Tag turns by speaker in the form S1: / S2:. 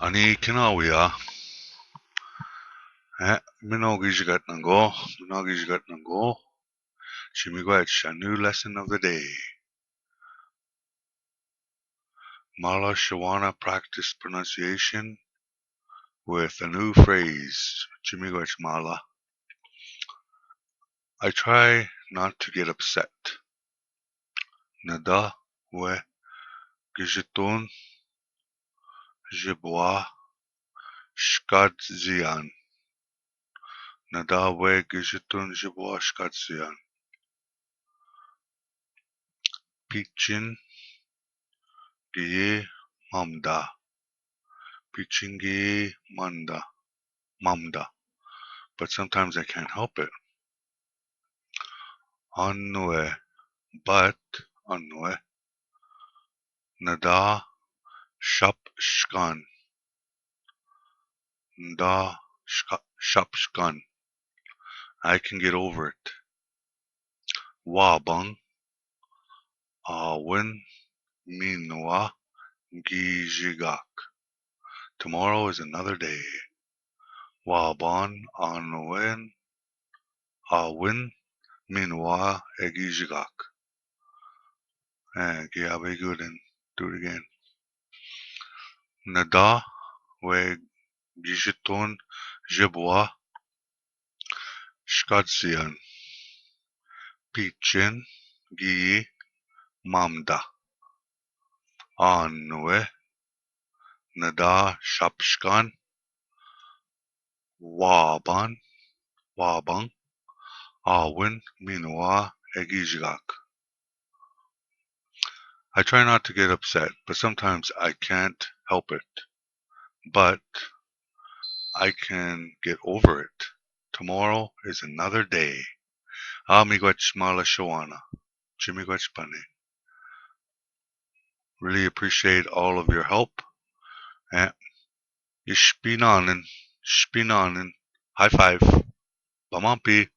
S1: Ani kinawia. Minogijigat nango. Miigwetch, a new lesson of the day. Mala Shawana practice pronunciation with a new phrase. Miigwetch Mala. I try not to get upset. Nada we gijitun jibwa shkadzian. Nada we gijitun jibwa shkadzian. Pichin giye mamda. Pichin giye mamda. But sometimes I can't help it. Anwe, but anwe. Nada shapshkan. Nda shapshkan. I can get over it. Waa-bang, aawin, miin-awaa, gijigak. Tomorrow is another day. Waa-bang, aawin, miin-awaa, gijigak. Yeah, very good, and do it again. Nada we gijitun jibwa shkadzian. Pichin giyi mamda. Anwe nada shapshkan. Waa-bang, aawin, miin-awaa, gijigak. I try not to get upset, but sometimes I can't help it. But I can get over it. Tomorrow is another day. Miigwetch mala shawana. Miigwetch pane. Really appreciate all of your help. And Spinanen. High five. Bamampi.